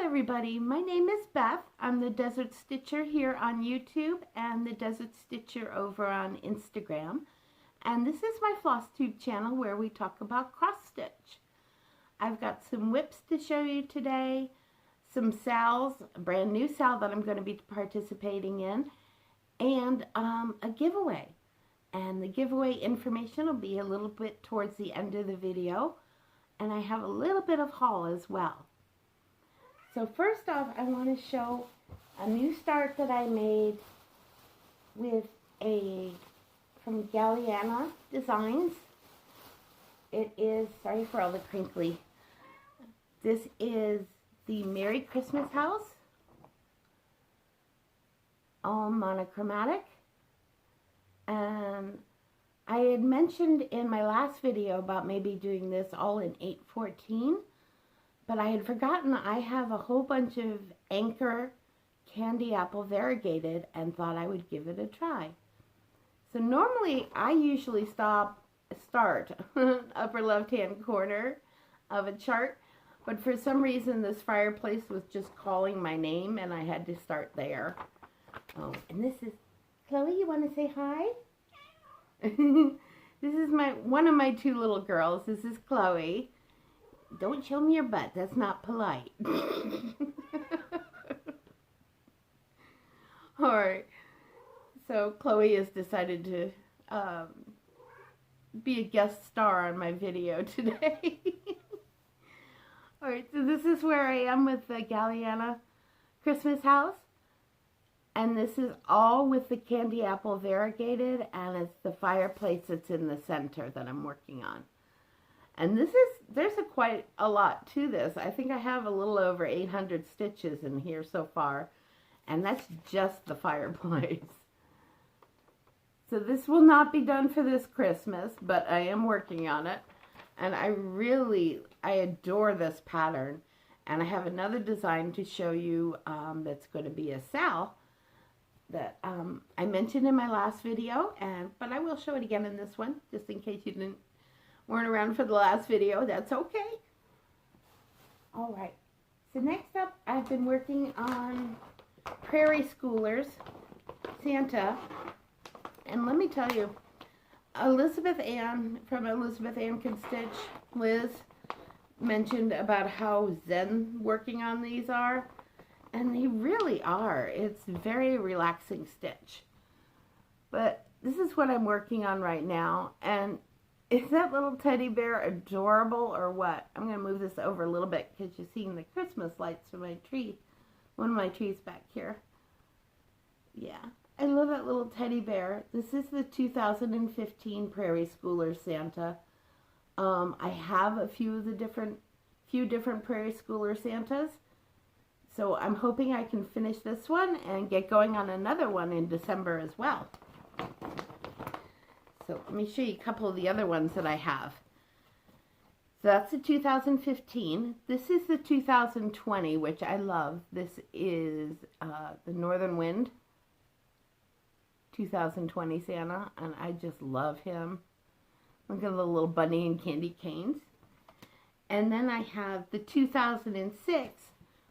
everybody, my name is Beth. I'm the Desert Stitcher here on YouTube and the Desert Stitcher over on Instagram. And this is my Flosstube channel where we talk about cross stitch. I've got some whips to show you today, some sals, a brand new sal that I'm going to be participating in, and a giveaway. And the giveaway information will be a little bit towards the end of the video. And I have a little bit of haul as well. So first off, I want to show a new start that I made with from Galliana Designs. It is, sorry for all the crinkly, this is the Merry Christmas House, all monochromatic. And I had mentioned in my last video about maybe doing this all in 814. But I had forgotten I have a whole bunch of Anchor candy apple variegated and thought I would give it a try. So normally I usually start upper left hand corner of a chart, but for some reason this fireplace was just calling my name and I had to start there. Oh, and this is Chloe, you want to say hi? This is one of my two little girls. This is Chloe. Don't show me your butt. That's not polite. Alright. So Chloe has decided to be a guest star on my video today. Alright, so this is where I am with the Galliana Christmas House. And this is all with the candy apple variegated, and it's the fireplace that's in the center that I'm working on. And there's quite a lot to this. I think I have a little over 800 stitches in here so far. And that's just the fireplace. So this will not be done for this Christmas, but I am working on it. And I adore this pattern. And I have another design to show you that's going to be a sal that I mentioned in my last video. But I will show it again in this one, just in case you weren't around for the last video. That's okay. Alright, so next up I've been working on Prairie Schoolers Santa, and let me tell you, Elizabeth Ann from Elizabeth Ann Can Stitch, Liz, mentioned about how zen working on these are, and they really are. It's very relaxing stitch. But this is what I'm working on right now, and is that little teddy bear adorable or what? I'm going to move this over a little bit because you're seeing the Christmas lights from my tree. One of my trees back here. Yeah, I love that little teddy bear. This is the 2015 Prairie Schooler Santa. I have a few different Prairie Schooler Santas. So I'm hoping I can finish this one and get going on another one in December as well. So let me show you a couple of the other ones that I have. So that's the 2015. This is the 2020, which I love. This is the Northern Wind 2020 Santa, and I just love him. Look at the little bunny and candy canes. And then I have the 2006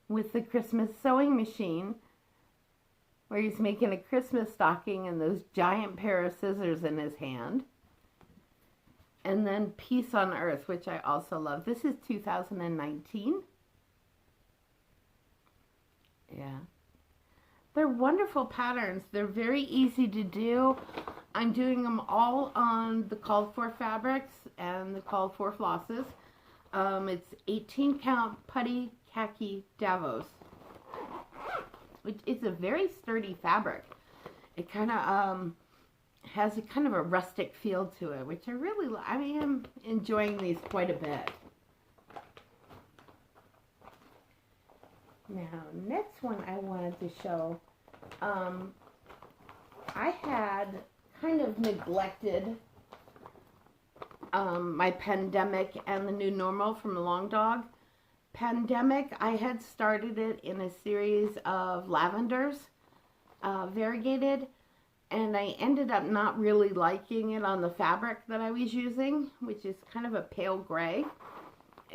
with the Christmas sewing machine, where he's making a Christmas stocking and those giant pair of scissors in his hand. And then Peace on Earth, which I also love. This is 2019. Yeah. They're wonderful patterns. They're very easy to do. I'm doing them all on the called for fabrics and the called for flosses. It's 18 count putty khaki Davos, which is a very sturdy fabric. It kind of has a kind of a rustic feel to it, which I am enjoying these quite a bit. Now, next one I wanted to show, I had kind of neglected my Pandemic and the New Normal from Long Dog. Pandemic, I had started it in a series of lavenders, variegated, and I ended up not really liking it on the fabric that I was using, which is kind of a pale gray.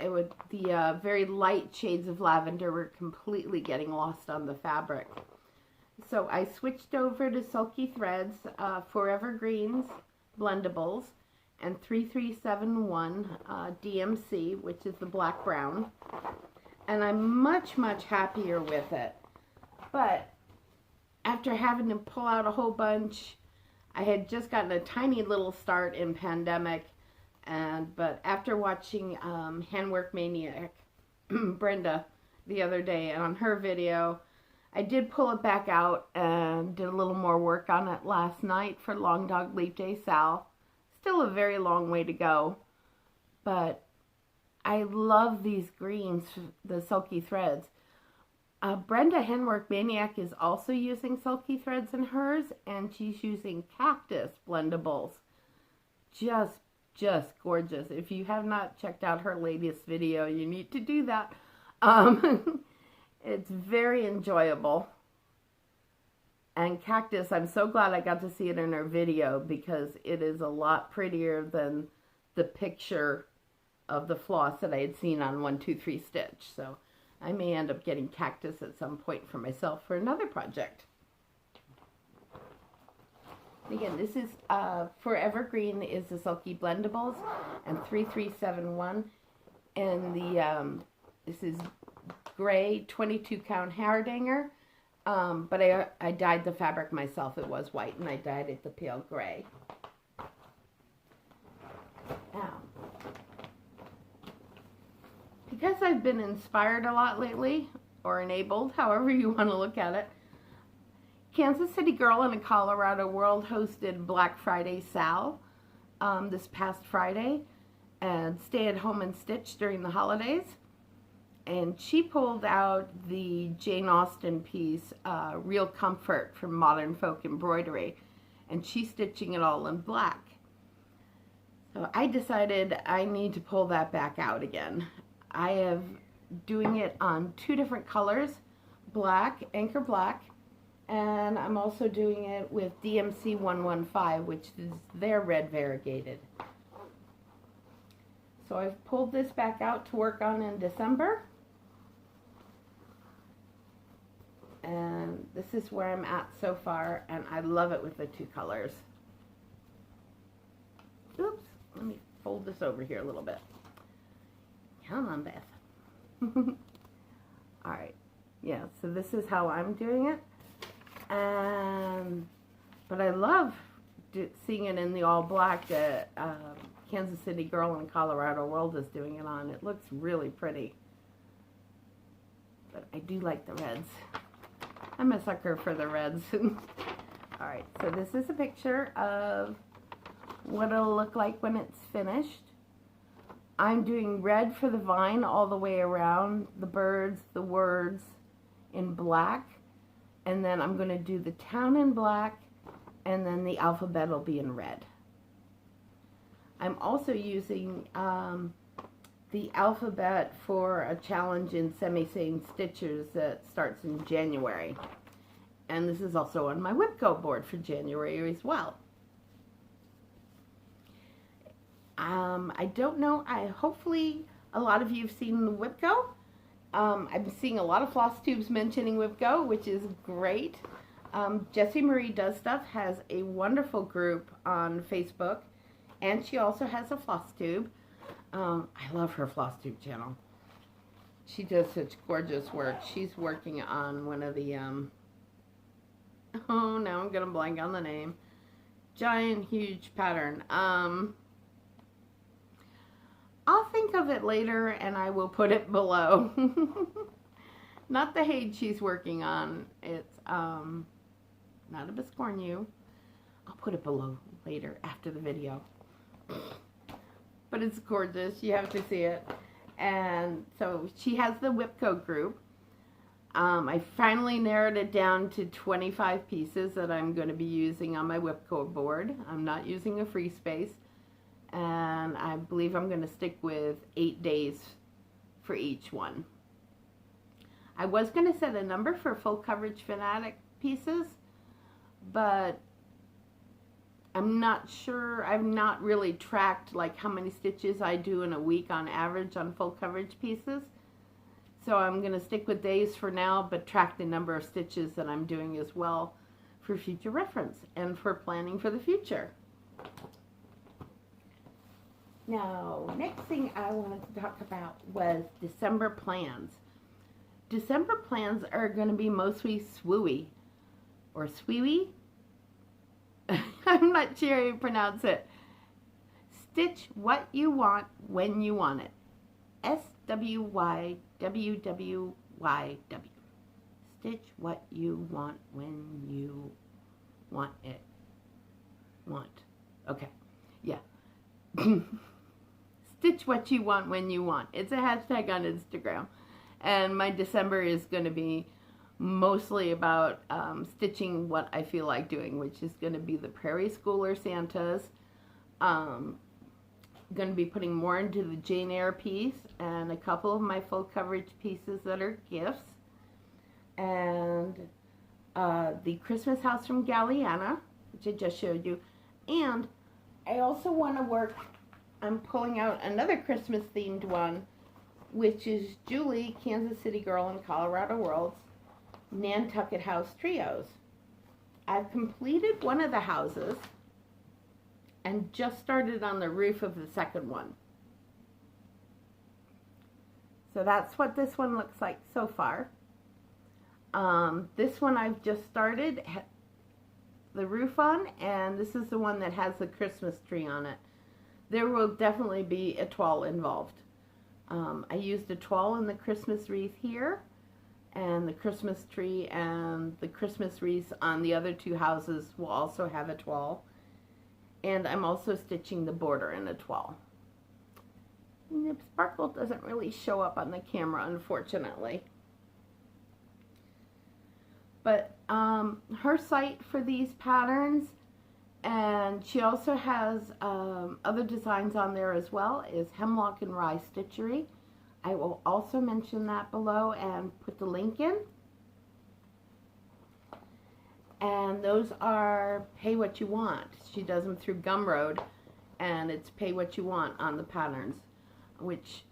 the very light shades of lavender were completely getting lost on the fabric. So I switched over to Sulky Threads, Forever Greens Blendables, and 3371 DMC, which is the black brown. And I'm much, much happier with it. But after having to pull out a whole bunch, I had just gotten a tiny little start in pandemic. But after watching Handwork Maniac, Brenda, the other day, and on her video, I did pull it back out and did a little more work on it last night for Long Dog Leap Day Sal. Still a very long way to go, but I love these greens, the Sulky Threads. Brenda Handwork Maniac is also using Sulky Threads in hers, and she's using Cactus Blendables. Just gorgeous. If you have not checked out her latest video, you need to do that. It's very enjoyable. And Cactus, I'm so glad I got to see it in her video, because it is a lot prettier than the picture of the floss that I had seen on 123 Stitch. So I may end up getting Cactus at some point for myself for another project. Again, this is Forever Green is the Sulky Blendables, and 3371, and the this is gray 22 count Hardanger, but I dyed the fabric myself. It was white, and I dyed it the pale gray. Now, because I've been inspired a lot lately, or enabled, however you want to look at it, Kansas City Girl in a Colorado World hosted Black Friday Sal this past Friday, and Stay at Home and Stitch during the holidays. And she pulled out the Jane Austen piece, Real Comfort, from Modern Folk Embroidery, and she's stitching it all in black. So I decided I need to pull that back out again. I have doing it on 2 different colors, black, Anchor Black, and I'm also doing it with DMC 115, which is their red variegated. So I've pulled this back out to work on in December. And this is where I'm at so far, and I love it with the 2 colors. Oops, let me fold this over here a little bit. Come on, Beth. Alright, yeah, so this is how I'm doing it. But I love seeing it in the all black that Kansas City Girl in Colorado World is doing it on. It looks really pretty. But I do like the reds. I'm a sucker for the reds. Alright, so this is a picture of what it'll look like when it's finished. I'm doing red for the vine all the way around, the birds, the words in black. And then I'm going to do the town in black, and then the alphabet will be in red. I'm also using the alphabet for a challenge in Semi-Sane Stitchers that starts in January. And this is also on my WIPCO board for January as well. I don't know, hopefully a lot of you have seen the WIPCO. I've been seeing a lot of Flosstubes mentioning WIPCO, which is great. Jessie Marie Does Stuff has a wonderful group on Facebook, and she also has a Flosstube. I love her Flosstube channel. She does such gorgeous work. She's working on one of the, oh, now I'm going to blank on the name. Giant, huge pattern. I'll think of it later, and I will put it below. Not the Haid she's working on. It's not a Biscornu. I'll put it below later after the video. But it's gorgeous. You have to see it. And so she has the WIPCO group. I finally narrowed it down to 25 pieces that I'm going to be using on my WIPCO board. I'm not using a free space. And I believe I'm going to stick with 8 days for each one. I was going to set a number for full coverage fanatic pieces, but I'm not sure, I've not really tracked like how many stitches I do in a week on average on full coverage pieces. So I'm going to stick with days for now, but track the number of stitches that I'm doing as well for future reference and for planning for the future. Now, next thing I wanted to talk about was December plans. December plans are going to be mostly SWYWWY or SWYWWY. I'm not sure how you pronounce it. Stitch what you want when you want it. SWYWWYW. Stitch what you want when you want it. Okay. Yeah. Stitch what you want when you want. It's a hashtag on Instagram. And my December is going to be mostly about stitching what I feel like doing, which is going to be the Prairie Schooler Santas. Going to be putting more into the Jane Eyre piece and a couple of my full coverage pieces that are gifts. And the Christmas house from Galliana, which I just showed you. And I also want to work, I'm pulling out another Christmas themed one, which is Julie, Kansas City Girl and Colorado World's Nantucket House Trios. I've completed one of the houses and just started on the roof of the second one. So that's what this one looks like so far. This one I've just started the roof on, and this is the one that has the Christmas tree on it. There will definitely be a toile involved. I used a toile in the Christmas wreath here, and the Christmas tree and the Christmas wreaths on the other two houses will also have a toile. And I'm also stitching the border in a toile. And the sparkle doesn't really show up on the camera, unfortunately. But her site for these patterns, and she also has other designs on there as well, is Hemlock and Rye Stitchery. I will also mention that below and put the link in. And those are pay what you want. She does them through Gumroad, and it's pay what you want on the patterns, which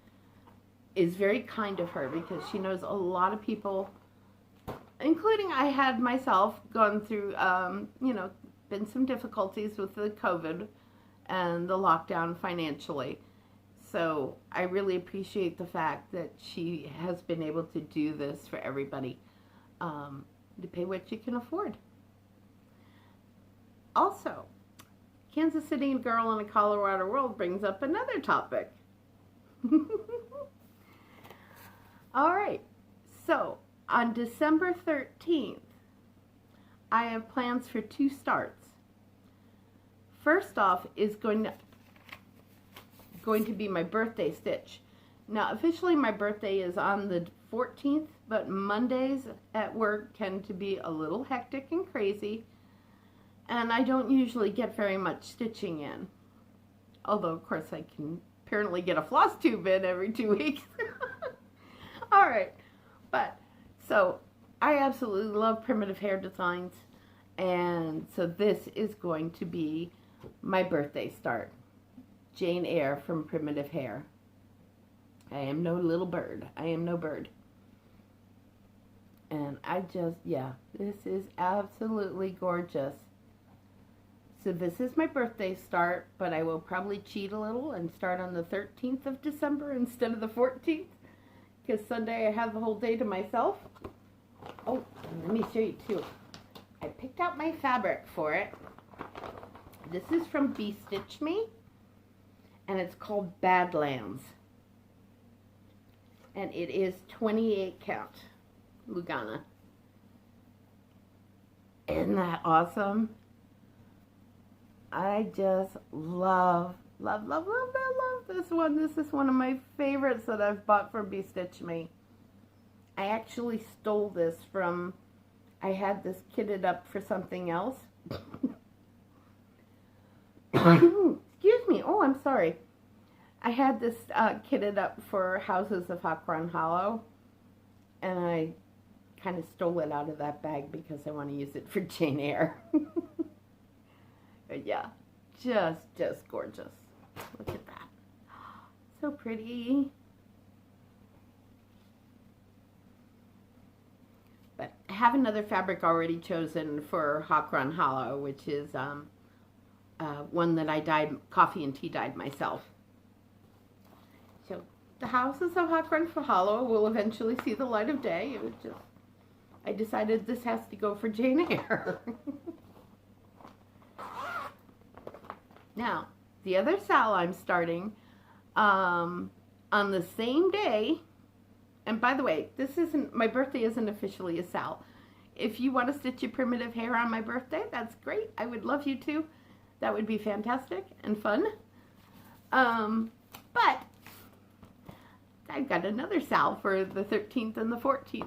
is very kind of her because she knows a lot of people, including I had myself, gone through, you know, been some difficulties with the COVID and the lockdown financially. So I really appreciate the fact that she has been able to do this for everybody, to pay what you can afford. Also, Kansas City Girl in a Colorado World brings up another topic. All right, so on December 13th, I have plans for 2 starts. First off is going to be my birthday stitch. Now, officially my birthday is on the 14th, but Mondays at work tend to be a little hectic and crazy, and I don't usually get very much stitching in. Although, of course, I can apparently get a Flosstube in every 2 weeks. All right, but so I absolutely love primitive hair designs, and so this is going to be my birthday start. Jane Eyre from Primitive Hair. I am no little bird. I am no bird. And I just, yeah, this is absolutely gorgeous. So this is my birthday start, but I will probably cheat a little and start on the 13th of December instead of the 14th, because Sunday I have the whole day to myself. Oh, and let me show you too. I picked out my fabric for it. This is from Bee Stitch Me, and it's called Badlands. And it is 28 count Lugana. Isn't that awesome? I just love this one. This is one of my favorites that I've bought from Bee Stitch Me. I actually stole this from, I had this kitted up for something else. Excuse me. Oh, I'm sorry. I had this kitted up for Houses of Hakron Hollow, and I kind of stole it out of that bag because I want to use it for Jane Eyre. But Yeah, just gorgeous. Look at that. So pretty. But I have another fabric already chosen for Hawk Run Hollow, which is one that I dyed, coffee and tea dyed myself. So the houses of Hawk Run for Hollow will eventually see the light of day. It was just, I decided this has to go for Jane Eyre. Now, the other sal I'm starting on the same day. And by the way, this isn't, my birthday isn't officially a sal. If you want to stitch your primitive hair on my birthday, that's great. I would love you to. That would be fantastic and fun. But I've got another sal for the 13th and the 14th.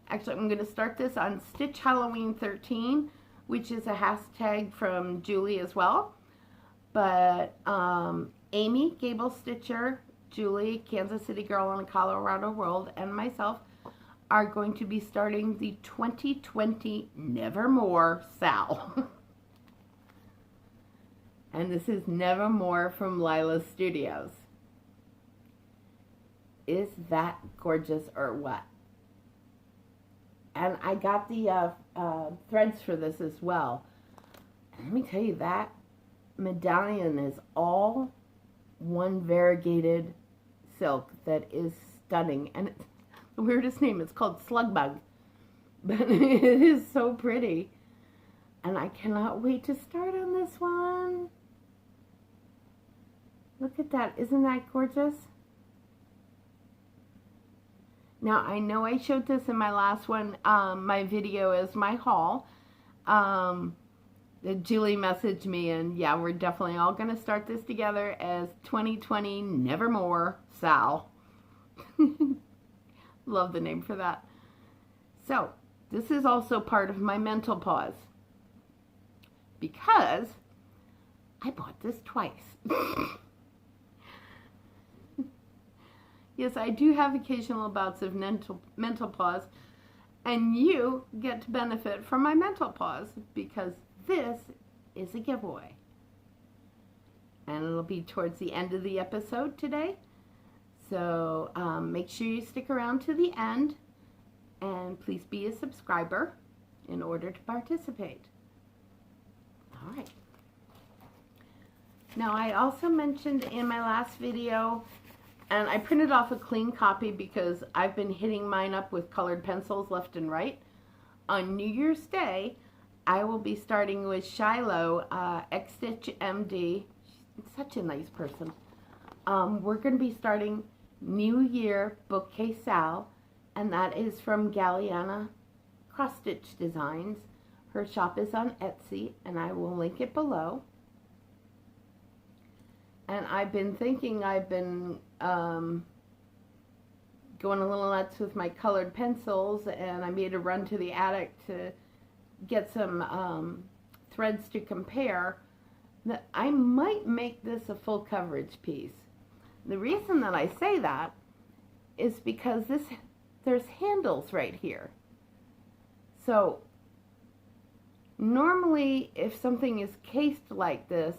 Actually, I'm going to start this on Stitch Halloween 13, which is a hashtag from Julie as well. But Amy, Gable Stitcher, Julie, Kansas City Girl in a Colorado World, and myself are going to be starting the 2020 Nevermore sal. And this is Nevermore from Lila's Studios. Is that gorgeous or what? And I got the threads for this as well. And let me tell you, that medallion is all one variegated silk that is stunning. And it's the weirdest name. It's called Slugbug. But it is so pretty. And I cannot wait to start on this one. Look at that. Isn't that gorgeous? Now, I know I showed this in my last one. My video is my haul. Julie messaged me, and yeah, we're definitely all going to start this together as 2020 Nevermore sal. Love the name for that. So, this is also part of my mental pause, because I bought this twice. Yes, I do have occasional bouts of mental pause, and you get to benefit from my mental pause because this is a giveaway. And it'll be towards the end of the episode today. So make sure you stick around to the end, and please be a subscriber in order to participate. All right. Now, I also mentioned in my last video, and I printed off a clean copy because I've been hitting mine up with colored pencils left and right. On New Year's Day, I will be starting with Shiloh, X-Stitch MD. She's such a nice person. We're going to be starting New Year Bookcase Sal, and that is from Galliana Cross Stitch Designs. Her shop is on Etsy, and I will link it below. And I've been thinking, I've been going a little nuts with my colored pencils, and I made a run to the attic to get some threads to compare. That I might make this a full coverage piece. The reason that I say that is because there's handles right here. So normally if something is cased like this,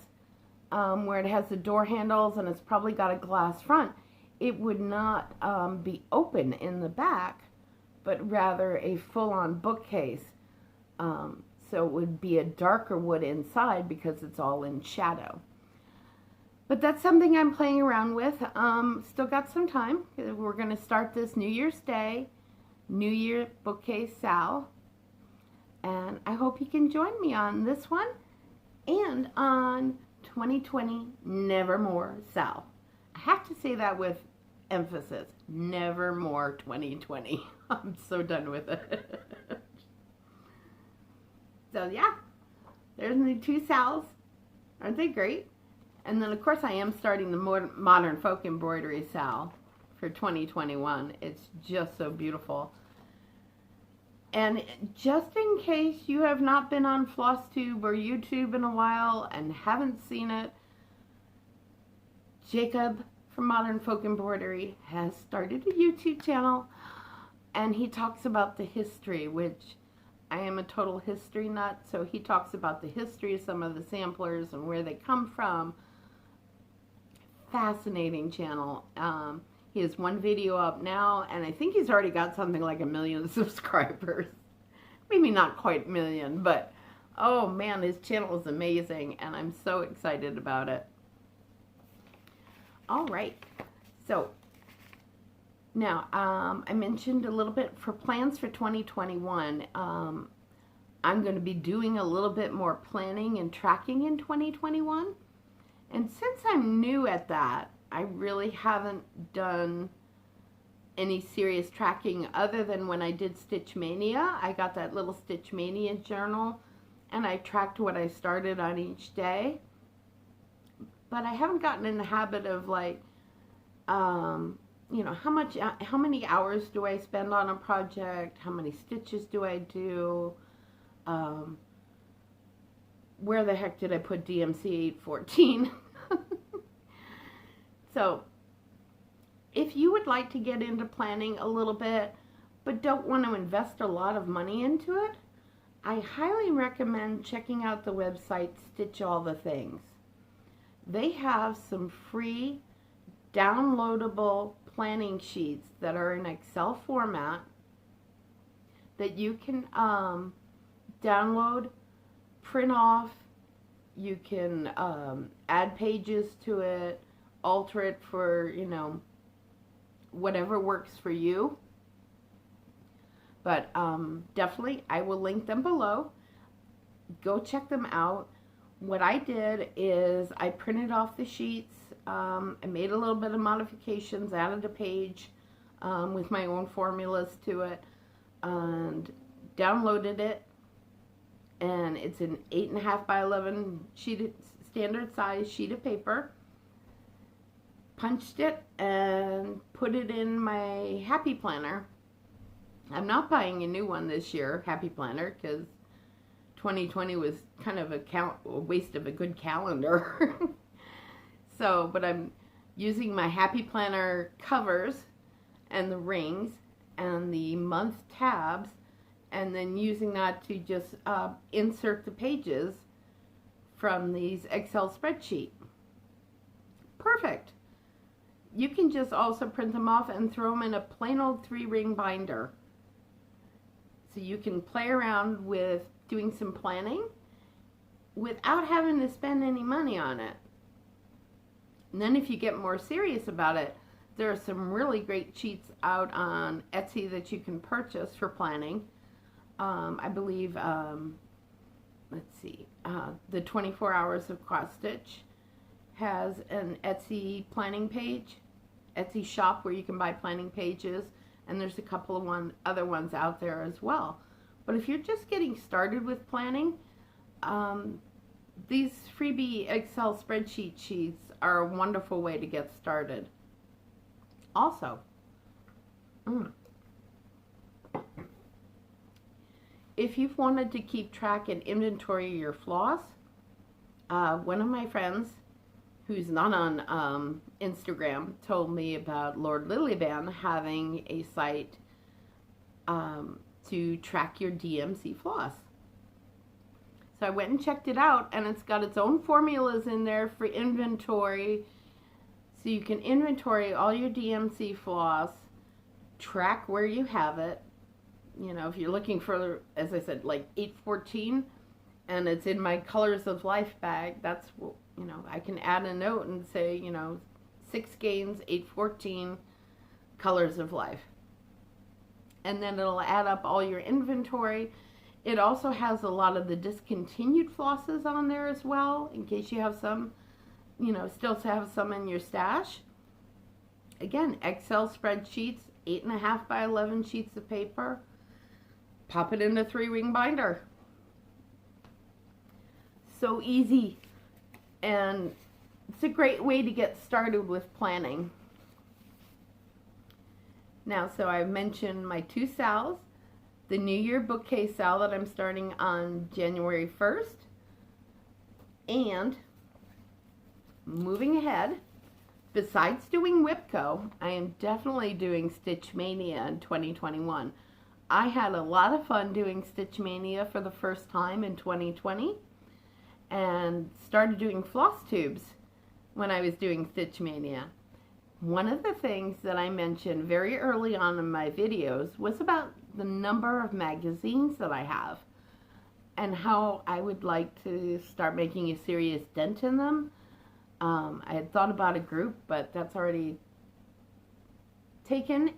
where it has the door handles and it's probably got a glass front, it would not be open in the back, but rather a full-on bookcase. So it would be a darker wood inside because it's all in shadow. But that's something I'm playing around with. Still got some time. We're going to start this New Year's Day, New Year Bookcase Sal. And I hope you can join me on this one and on 2020 Nevermore Sal. I have to say that with emphasis. Nevermore 2020. I'm so done with it. So yeah, there's the two sals. Aren't they great? And then of course I am starting the Modern Folk Embroidery Sal for 2021. It's just so beautiful. And just in case you have not been on Flosstube or YouTube in a while and haven't seen it, Jacob from Modern Folk Embroidery has started a YouTube channel, and he talks about the history, which I am a total history nut, so he talks about the history of some of the samplers and where they come from. Fascinating channel. He has one video up now, and I think he's already got something like 1 million subscribers. Maybe not quite a million, but oh man, his channel is amazing, and I'm so excited about it. All right, so now I mentioned a little bit for plans for 2021. I'm going to be doing a little bit more planning and tracking in 2021. And since I'm new at that, I really haven't done any serious tracking other than when I did Stitch Mania. I got that little Stitch Mania journal and I tracked what I started on each day. But I haven't gotten in the habit of like, you know, how many hours do I spend on a project? How many stitches do I do? Where the heck did I put DMC 814? So, if you would like to get into planning a little bit, but don't want to invest a lot of money into it, I highly recommend checking out the website Stitch All the Things. They have some free downloadable planning sheets that are in Excel format that you can download, print off. You can add pages to it, alter it for, you know, whatever works for you. But definitely, I will link them below. Go check them out. What I did is I printed off the sheets. I made a little bit of modifications, added a page with my own formulas to it, and downloaded it. And it's an 8.5 by 11 standard size sheet of paper. Punched it and put it in my Happy Planner. I'm not buying a new one this year, Happy Planner, because 2020 was kind of a waste of a good calendar. So, but I'm using my Happy Planner covers and the rings and the month tabs, and then using that to just insert the pages from these Excel spreadsheet. Perfect. You can just also print them off and throw them in a plain old 3-ring binder. So you can play around with doing some planning without having to spend any money on it. And then if you get more serious about it, there are some really great sheets out on Etsy that you can purchase for planning. I believe, let's see, the 24 Hours of Cross Stitch has an Etsy planning page, Etsy shop where you can buy planning pages, and there's a couple of other ones out there as well. But if you're just getting started with planning, these freebie Excel spreadsheet sheets are a wonderful way to get started. Also, if you've wanted to keep track and inventory your floss, one of my friends who's not on Instagram told me about Lord Lilyband having a site to track your DMC floss. So I went and checked it out, and it's got its own formulas in there for inventory. So you can inventory all your DMC floss, track where you have it. You know, if you're looking for, as I said, like 814, and it's in my Colors of Life bag, that's, you know, I can add a note and say, you know, 6 gains, 814, Colors of Life. And then it'll add up all your inventory. It also has a lot of the discontinued flosses on there as well, in case you have some, you know, still have some in your stash. Again, Excel spreadsheets, 8.5 by 11 sheets of paper. Pop it in a 3-ring binder. So easy, and it's a great way to get started with planning. Now, so I mentioned my 2 sales, the New Year bookcase sale that I'm starting on January 1st, and moving ahead, besides doing WIPCO, I am definitely doing Stitch Mania in 2021. I had a lot of fun doing Stitch Mania for the first time in 2020 and started doing Flosstubes when I was doing Stitch Mania. One of the things that I mentioned very early on in my videos was about the number of magazines that I have and how I would like to start making a serious dent in them. I had thought about a group, but that's already taken,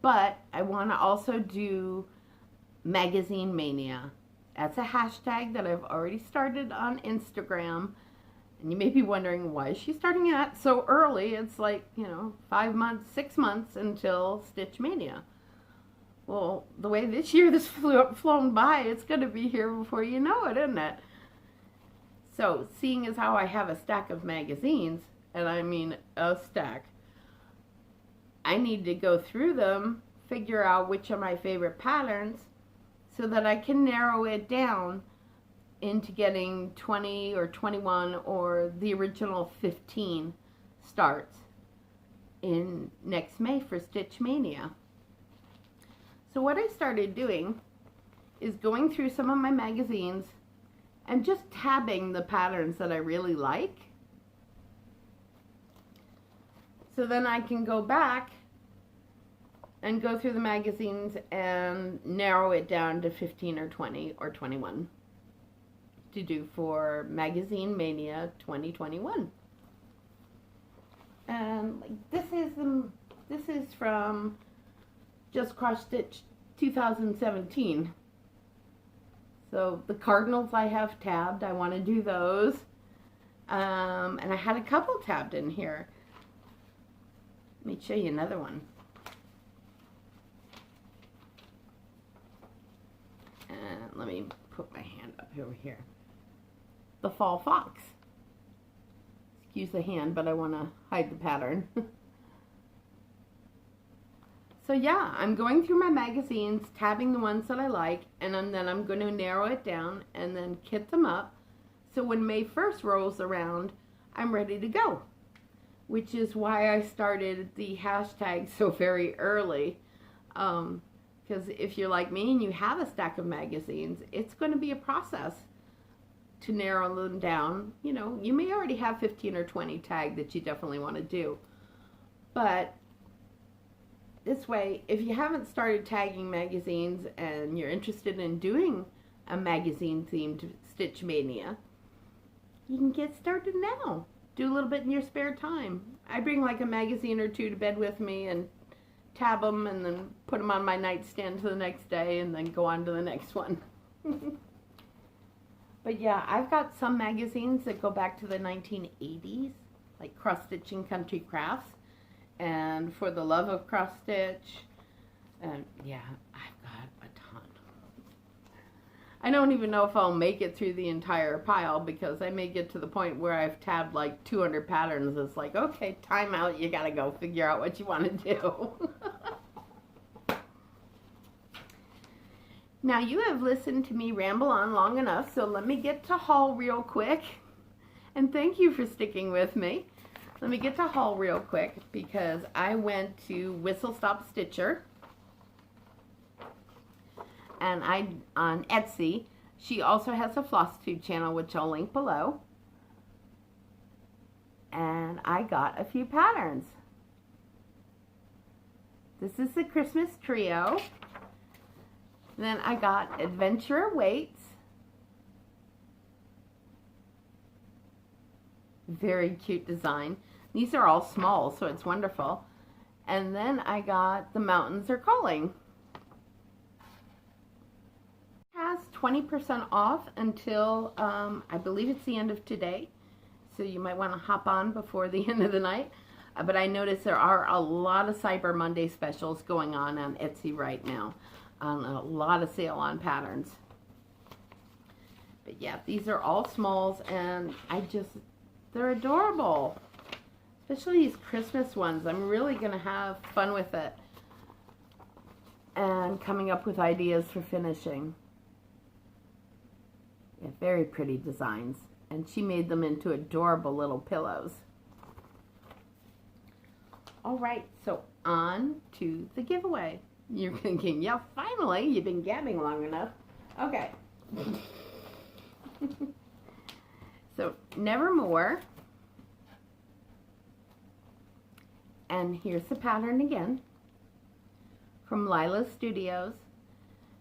but I want to also do Magazine Mania. That's a hashtag that I've already started on Instagram. And you may be wondering, why is she starting that so early? It's like, 5 months, 6 months until Stitch Mania. Well, the way this year has flown by, it's going to be here before you know it, isn't it? So, seeing as how I have a stack of magazines, and I mean a stack, I need to go through them, figure out which are my favorite patterns, so that I can narrow it down into getting 20 or 21 or the original 15 starts in next May for Stitch Mania. So what I started doing is going through some of my magazines and just tabbing the patterns that I really like. So then I can go back and go through the magazines and narrow it down to 15 or 20 or 21 to do for Magazine Mania 2021. And this is from Just Cross Stitch 2017. So the cardinals I have tabbed, I want to do those. And I had a couple tabbed in here. Let me show you another one. And let me put my hand up over here. The Fall Fox. Excuse the hand, but I want to hide the pattern. So yeah, I'm going through my magazines, tabbing the ones that I like, and then I'm going to narrow it down and then kit them up. So when May 1st rolls around, I'm ready to go. Which is why I started the hashtag so very early. Because if you're like me and you have a stack of magazines, it's going to be a process to narrow them down. You may already have 15 or 20 tagged that you definitely want to do. But this way, if you haven't started tagging magazines and you're interested in doing a magazine-themed Stitch Mania, you can get started now. Do a little bit in your spare time. I bring like a magazine or two to bed with me and tab them and then put them on my nightstand to the next day and then go on to the next one. But yeah, I've got some magazines that go back to the 1980s, like Cross Stitch and Country Crafts, and For the Love of Cross Stitch, and yeah, I've got a ton. I don't even know if I'll make it through the entire pile, because I may get to the point where I've tabbed like 200 patterns. It's like, okay, time out, you gotta go figure out what you want to do. Now, you have listened to me ramble on long enough, so let me get to haul real quick. And thank you for sticking with me. Let me get to haul real quick, because I went to Whistle Stop Stitcher. And on Etsy, she also has a Flosstube channel, which I'll link below. And I got a few patterns. This is the Christmas Trio. Then I got Adventurer Waits. Very cute design. These are all small, so it's wonderful. And then I got The Mountains Are Calling. It has 20% off until, I believe it's the end of today. So you might want to hop on before the end of the night. But I noticed there are a lot of Cyber Monday specials going on Etsy right now. A lot of sale on patterns. But yeah, these are all smalls, and they're adorable. Especially these Christmas ones. I'm really going to have fun with it. And coming up with ideas for finishing. Yeah, very pretty designs. And she made them into adorable little pillows. Alright, so on to the giveaway. You're thinking, yeah, finally, you've been gabbing long enough. Okay. So, Nevermore. And here's the pattern again from Lila Studios.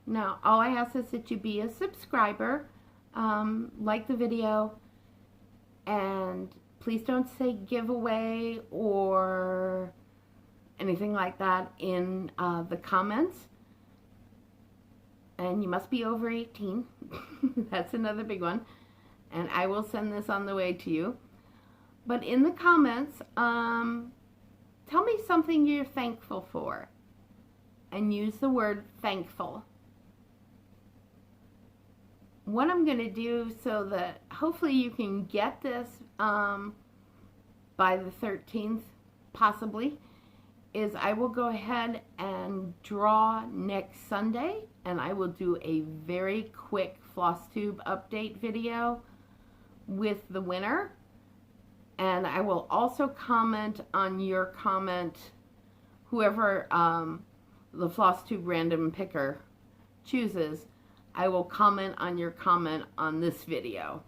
Now, all I ask is that you be a subscriber, like the video, and please don't say giveaway or anything like that in the comments. And you must be over 18. That's another big one. And I will send this on the way to you. But in the comments, tell me something you're thankful for. And use the word thankful. What I'm going to do so that hopefully you can get this by the 13th, possibly, is I will go ahead and draw next Sunday, and I will do a very quick Flosstube update video with the winner. And I will also comment on your comment, whoever the Flosstube random picker chooses. I will comment on your comment on this video,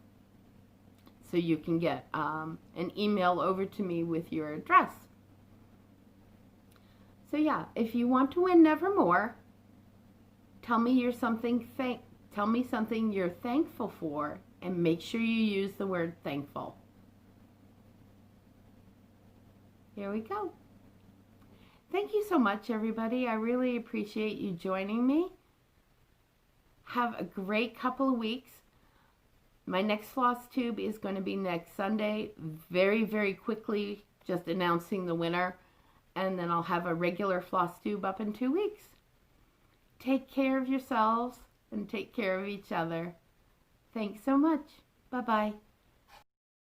so you can get an email over to me with your address. So yeah, if you want to win Nevermore, tell me something you're thankful for, and make sure you use the word thankful. Here we go. Thank you so much, everybody. I really appreciate you joining me. Have a great couple of weeks. My next Flosstube is going to be next Sunday. Very, very quickly, just announcing the winner. And then I'll have a regular Flosstube up in 2 weeks. Take care of yourselves and take care of each other. Thanks so much. Bye-bye.